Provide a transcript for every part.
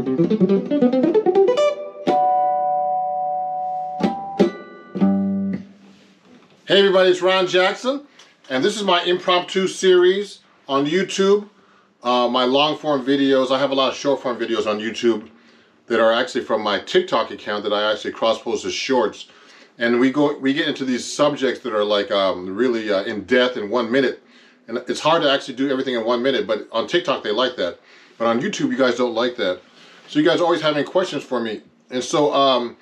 Hey everybody, it's Ron Jackson, and this is my impromptu series on YouTube. My long form videos. I have a lot of short form videos on YouTube that are actually from my TikTok account that I actually cross post as shorts. And we get into these subjects that are like really in depth in 1 minute. And it's hard to actually do everything in 1 minute, but on TikTok they like that. But on YouTube you guys don't like that. So you guys are always having questions for me. And so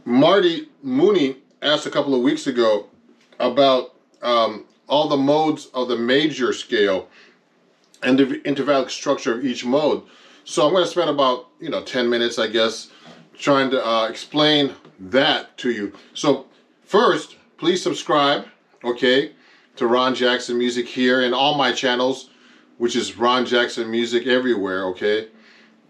Marty Mooney asked a couple of weeks ago about all the modes of the major scale and the intervallic structure of each mode. So I'm going to spend about 10 minutes, I guess, trying to explain that to you. So first, please subscribe, okay, to Ron Jackson Music here and all my channels, which is Ron Jackson Music everywhere, okay?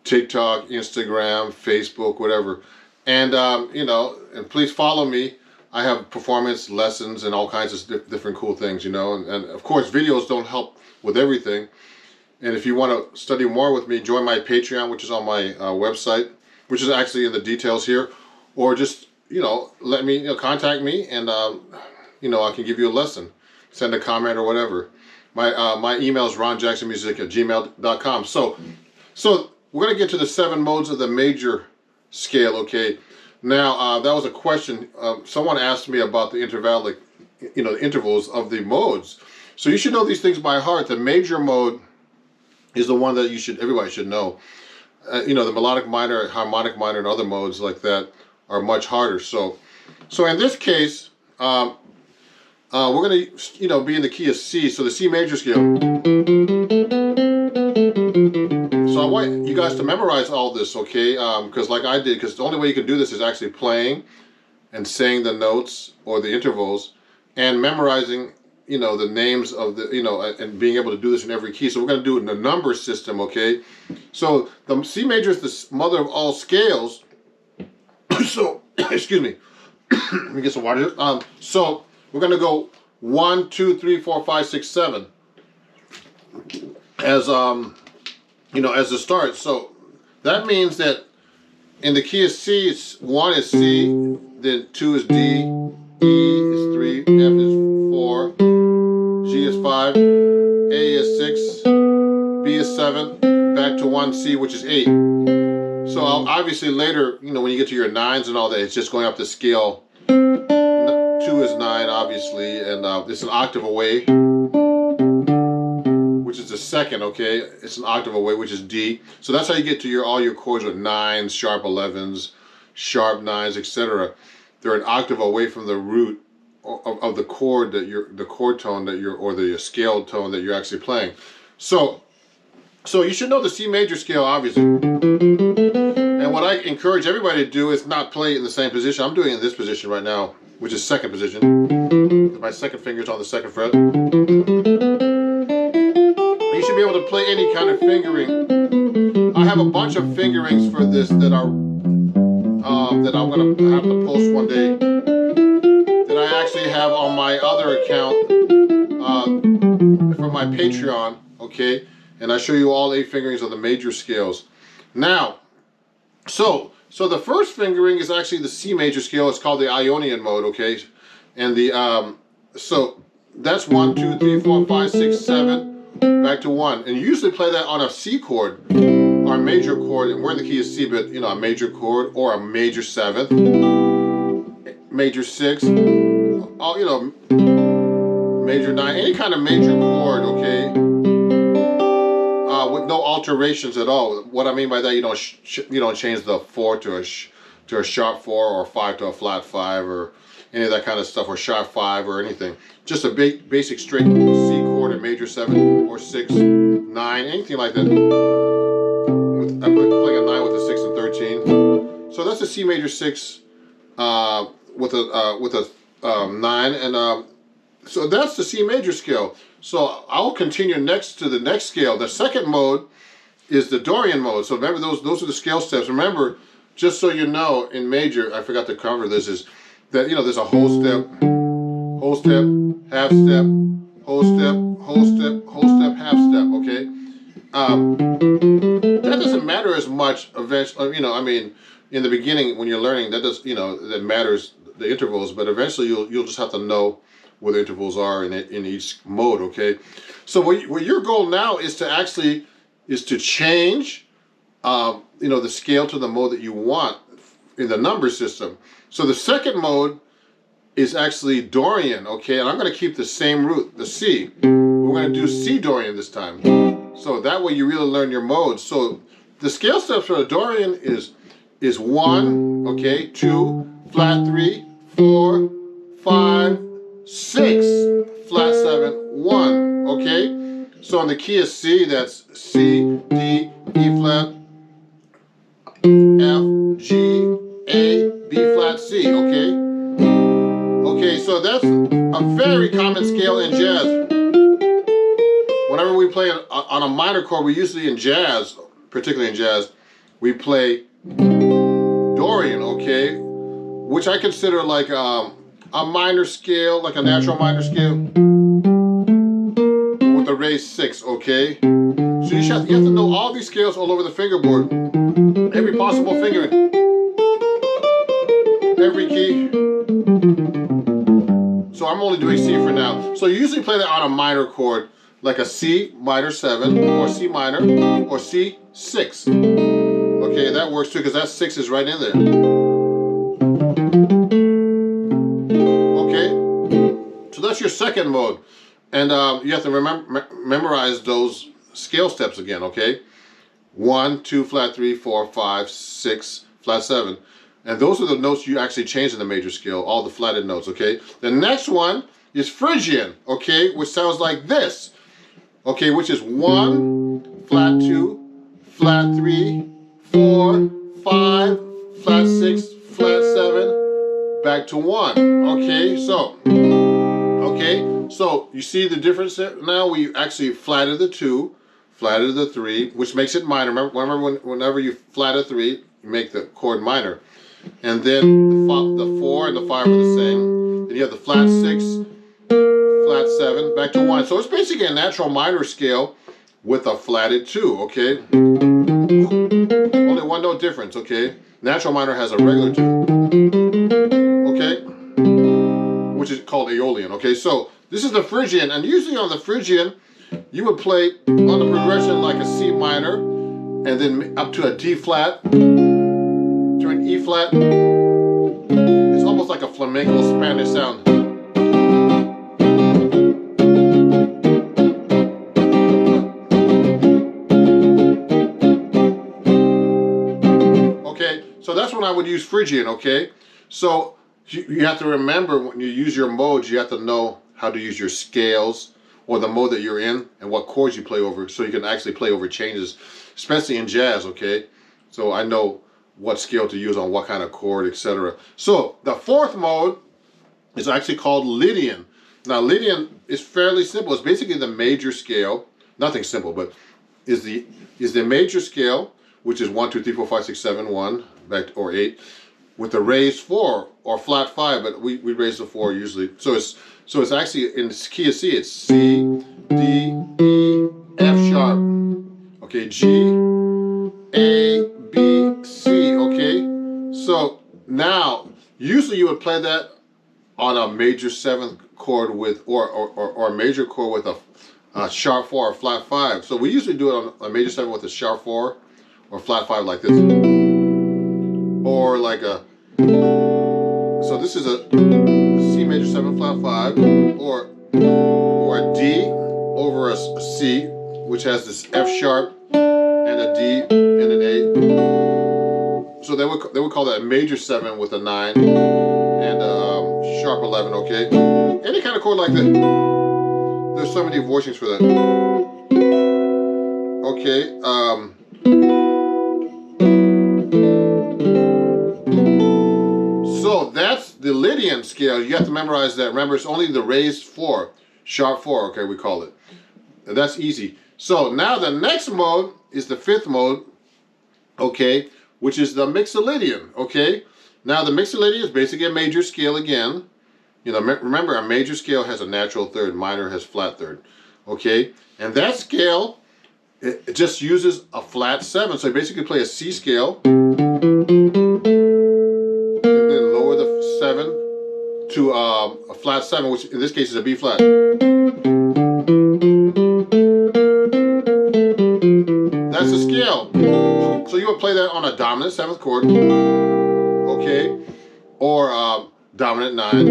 TikTok, Instagram, Facebook, whatever. And and please follow me. I have performance lessons and all kinds of different cool things, and of course videos don't help with everything. And if you want to study more with me, join my Patreon, which is on my website, which is actually in the details here, or just let me contact me, and I can give you a lesson, send a comment or whatever. My email is ronjacksonmusic@gmail.com. So we're gonna get to the 7 modes of the major scale, okay? Now that was a question. Someone asked me about the intervallic, the intervals of the modes. So you should know these things by heart. The major mode is the one that everybody should know. The melodic minor, harmonic minor, and other modes like that are much harder. So in this case, we're gonna be in the key of C. So the C major scale. So I want you guys to memorize all this, okay? Because like I did, because the only way you can do this is actually playing and saying the notes or the intervals and memorizing, the names of the, and being able to do this in every key. So we're going to do it in a number system, okay? So the C major is the mother of all scales. So, excuse me. Let me get some water here. So we're going to go 1, 2, 3, 4, 5, 6, 7 as as the start. So that means that in the key of C, 1 is C, then 2 is D, E is 3, F is 4, G is 5, A is 6, B is 7, back to 1 C, which is 8. So obviously later, when you get to your 9s and all that, it's just going up the scale. 2 is 9, obviously, and it's an octave away, which is the second, okay? It's an octave away, which is D. So that's how you get to all your chords with 9s, sharp 11s, sharp 9s, etc. They're an octave away from the root of the chord the chord tone that or the scale tone that you're actually playing. So you should know the C major scale, obviously. And what I encourage everybody to do is not play in the same position. I'm doing it in this position right now, which is second position. My second finger's on the second fret. You should be able to play any kind of fingering. I have a bunch of fingerings for this that I'm going to have to post one day, that I actually have on my other account for my Patreon, okay? And I show you all 8 fingerings of the major scales. Now, so the first fingering is actually the C major scale. It's called the Ionian mode, okay? And so that's 1, 2, 3, 4, 5, 6, 7. Back to 1, and you usually play that on a C chord or a major chord, and we're in the key of C, but a major chord or a major 7th, major 6, major 9, any kind of major chord, okay, with no alterations at all. What I mean by that, you don't change the 4 to a sharp 4 or 5 to a flat 5 or any of that kind of stuff, or sharp 5 or anything. Just a basic straight C chord, a major 7 or 6, 9, anything like that. I'm playing a 9 with a 6 and 13. So that's a C major 6 with a 9, and so that's the C major scale. So I'll continue next to the next scale. The second mode is the Dorian mode. So remember, those are the scale steps. Remember, just so you know, in major, I forgot to cover this, is that there's a whole step, half step, whole step, half step, okay? That doesn't matter matter as much eventually, you know, I mean, in the beginning when you're learning, that does, you know, that matters the intervals, but eventually you'll just have to know what the intervals are in each mode, okay? So what your goal now is to change, you know, the scale to the mode that you want in the number system. So the second mode is actually Dorian, okay? And I'm going to keep the same root, the C. We're going to do C Dorian this time. So that way you really learn your modes. So the scale steps for the Dorian is 1, okay, 2, flat 3, 4, 5, 6, flat 7, 1, okay? So in the key of C, that's C, D, E flat, F, G, A, B flat, C, okay? Okay, so that's a very common scale in jazz. Whenever we play on a minor chord, we usually in jazz, particularly in jazz, we play Dorian, okay? Which I consider like a minor scale, like a natural minor scale with a raised 6, okay? So you have to know all these scales all over the fingerboard. Every possible fingering. Every key. So I'm only doing C for now. So you usually play that on a minor chord, like a C minor 7, or C minor, or C 6. Okay, that works too, because that 6 is right in there. Okay, so that's your second mode. And you have to memorize those scale steps again, okay? 1, 2, flat 3, 4, 5, 6, flat 7. And those are the notes you actually change in the major scale, all the flatted notes, okay? The next one is Phrygian, okay, which sounds like this, okay, which is 1, flat 2, flat 3, 4, 5, flat 6, flat 7, back to 1, okay? So you see the difference there? Now we actually flatted the 2, flatted the 3, which makes it minor. Remember whenever you flat a 3, you make the chord minor. And then the 4 and the 5 are the same. Then you have the flat 6, flat 7, back to 1. So it's basically a natural minor scale with a flatted 2, okay? Only one note difference, okay? Natural minor has a regular 2, okay? Which is called Aeolian, okay? So this is the Phrygian, and usually on the Phrygian, you would play on the progression like a C minor, and then up to a D flat, to an E flat. It's almost like a flamenco Spanish sound. Okay, so that's when I would use Phrygian, okay? So you have to remember when you use your modes, you have to know how to use your scales or the mode that you're in and what chords you play over, so you can actually play over changes, especially in jazz, okay? So I know what scale to use on what kind of chord, etc. So the fourth mode is actually called Lydian. Now Lydian is fairly simple. It's basically the major scale. Nothing simple, but is the major scale, which is 1, 2, 3, 4, 5, 6, 7, 1, back to, or 8, with the raised 4 or flat 5, but we raise the 4 usually. So it's actually in key of C. It's C, D, E, F sharp. Okay, G, A, B, C. Okay. So now usually you would play that on a major 7th chord with or a major chord with a sharp 4 or flat 5. So we usually do it on a major 7 with a sharp 4 or flat 5 like this, or like a. So this is a C major 7 flat 5, or a D over a C, which has this F sharp and a D and an A. So they would call that a major 7 with a 9 and a sharp 11. Okay, any kind of chord like that. There's so many voicings for that. Okay. So that's the Lydian scale. You have to memorize that. Remember, it's only the raised 4, sharp 4, okay, we call it. And that's easy. So now the next mode is the 5th mode, okay, which is the Mixolydian, okay? Now the Mixolydian is basically a major scale again. You know, remember, a major scale has a natural 3rd, minor has flat 3rd, okay? And that scale it just uses a flat 7. So you basically play a C scale, and then lower the 7 to a flat 7, which in this case is a B flat. That's the scale. So you would play that on a dominant 7th chord, okay, or dominant 9,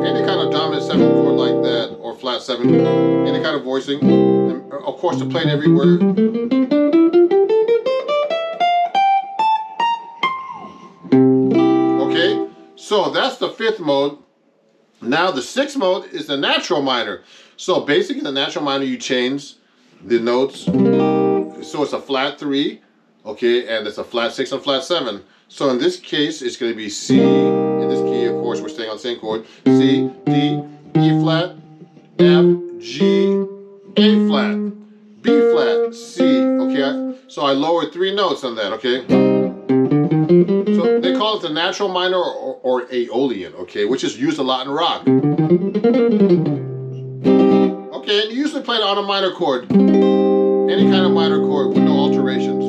any kind of dominant 7th chord like that, or flat 7, any kind of voicing, and of course to play it everywhere. Okay, so that's the 5th mode. Now the 6th mode is the natural minor. So basically the natural minor, you change the notes. So it's a flat 3, okay, and it's a flat 6 and flat 7. So in this case, it's going to be C. In this key, of course, we're staying on the same chord. C, D, E flat, F, G, A flat, B flat, C. Okay, so I lowered 3 notes on that. Okay. So they call it the natural minor or Aeolian, okay, which is used a lot in rock. Okay, and you usually play it on a minor chord, any kind of minor chord with no alterations.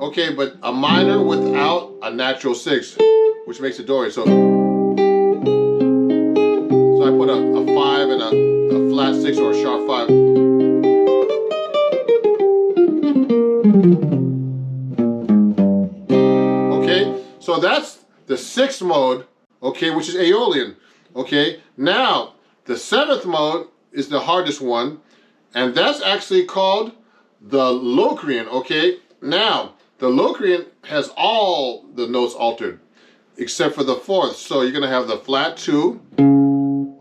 Okay, but a minor without a natural 6, which makes it Dorian. So I put a 5 and a flat 6 or a sharp 5. So that's the 6th mode, okay, which is Aeolian, okay. Now, the 7th mode is the hardest one, and that's actually called the Locrian, okay. Now, the Locrian has all the notes altered, except for the 4th. So you're going to have the flat 2,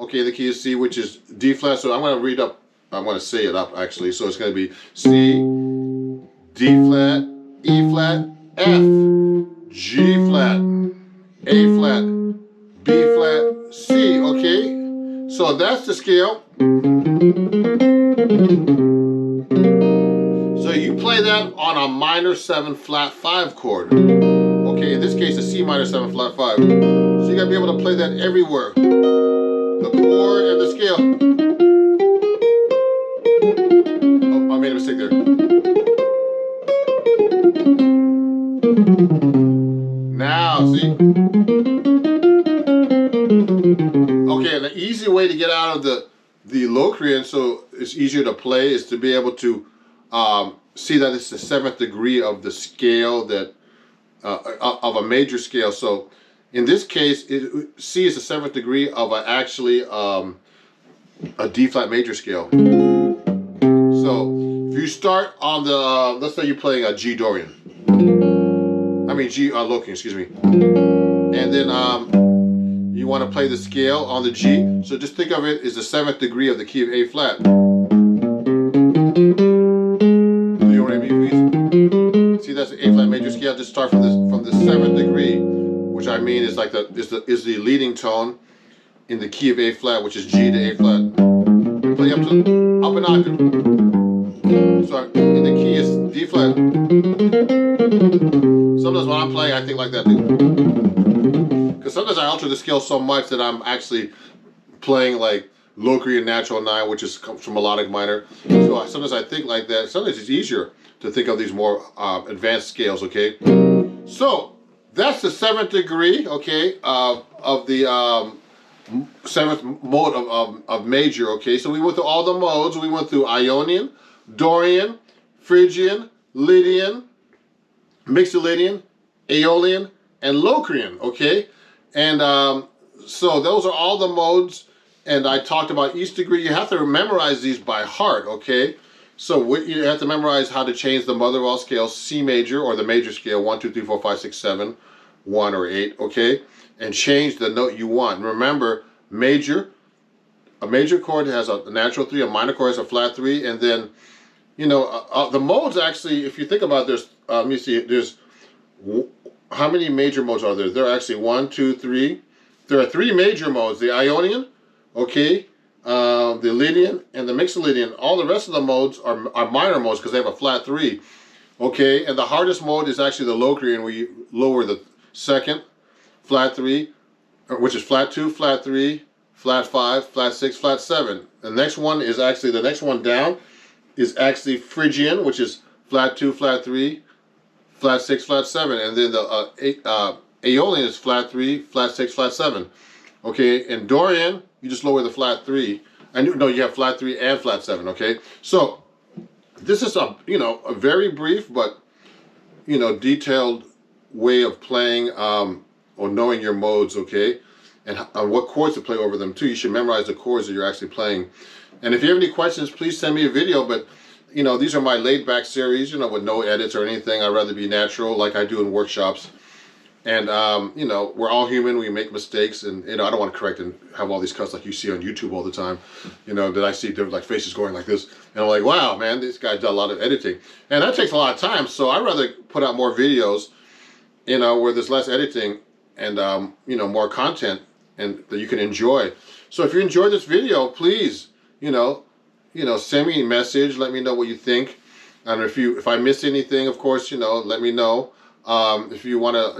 okay, the key is C, which is D flat. So I'm going to read up, I'm going to say it up, actually. So it's going to be C, D flat, E flat, F, G flat, A flat, B flat, C, okay? So that's the scale. So you play that on a minor 7 flat 5 chord. Okay, in this case a C minor 7 flat 5. So you gotta be able to play that everywhere. The chord and the scale. Oh, I made a mistake there. Now, see? Okay, and the easy way to get out of the Locrian, so it's easier to play, is to be able to see that it's the 7th degree of the scale that of a major scale. So in this case, C is the 7th degree of actually a D flat major scale. So if you start on the, let's say you're playing a G Dorian. I mean G Locrian, excuse me. And then you want to play the scale on the G. So just think of it as the 7th degree of the key of A flat. Do you know what I mean, please? See, that's the A flat major scale. Just start from the 7th degree, which I mean is like the leading tone in the key of A flat, which is G to A flat. And play up an octave. So in the key is D flat. Sometimes when I'm playing, I think like that too. Because sometimes I alter the scale so much that I'm actually playing like Locrian natural 9, which comes from melodic minor. So sometimes I think like that. Sometimes it's easier to think of these more advanced scales, okay? So that's the 7th degree, okay, of the 7th mode of major, okay? So we went through all the modes. We went through Ionian, Dorian, Phrygian, Lydian, Mixolydian, Aeolian, and Locrian, okay? And so those are all the modes, and I talked about each degree. You have to memorize these by heart, okay? So you have to memorize how to change the mother of all scales, C major, or the major scale, 1, 2, 3, 4, 5, 6, 7, 1, or 8, okay? And change the note you want. Remember, a major chord has a natural 3, a minor chord has a flat 3, and then, you know, the modes actually, if you think about this, let me see, there's, how many major modes are there? There are actually 1, 2, 3. There are 3 major modes, the Ionian, okay, the Lydian, and the Mixolydian. All the rest of the modes are minor modes because they have a flat 3, okay? And the hardest mode is actually the Locrian, where you lower the 2nd, flat 3, which is flat 2, flat 3, flat 5, flat 6, flat 7. The next one is actually, the next one down is actually Phrygian, which is flat 2, flat 3, flat 6, flat 7. And then the Aeolian is flat 3, flat 6, flat 7. Okay, and Dorian, you just lower the flat 3. And no, you have flat 3 and flat 7, okay? So, this is a, a very brief but, detailed way of playing or knowing your modes, okay? And what chords to play over them too. You should memorize the chords that you're actually playing. And if you have any questions, please send me a video. But these are my laid back series, with no edits or anything. I'd rather be natural like I do in workshops. And we're all human, we make mistakes, and I don't want to correct and have all these cuts like you see on YouTube all the time. That I see different like faces going like this, and I'm like, wow, man, this guy does a lot of editing. And that takes a lot of time, so I'd rather put out more videos, where there's less editing and more content and that you can enjoy. So if you enjoyed this video, please, send me a message, let me know what you think. And if I missed anything, of course, let me know. If you want to,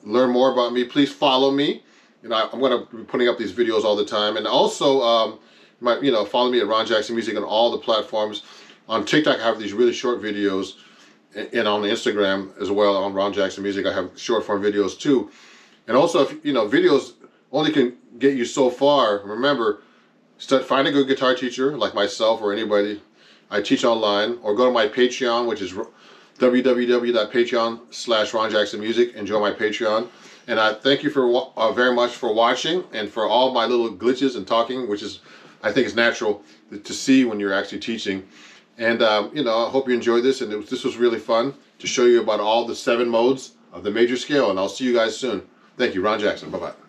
learn more about me, please follow me. I'm going to be putting up these videos all the time. And also, follow me at Ron Jackson Music on all the platforms. On TikTok, I have these really short videos. And on Instagram as well, on Ron Jackson Music, I have short form videos too. And also, if videos only can get you so far, remember, find a good guitar teacher like myself or anybody. I teach online, or go to my Patreon, which is www.patreon.com/Ron Jackson Music. Enjoy my Patreon. And I thank you for very much for watching and for all my little glitches and talking, which is, I think, is natural to see when you're actually teaching. And I hope you enjoyed this, and this was really fun to show you about all the 7 modes of the major scale. And I'll see you guys soon. Thank you, Ron Jackson. Bye-bye.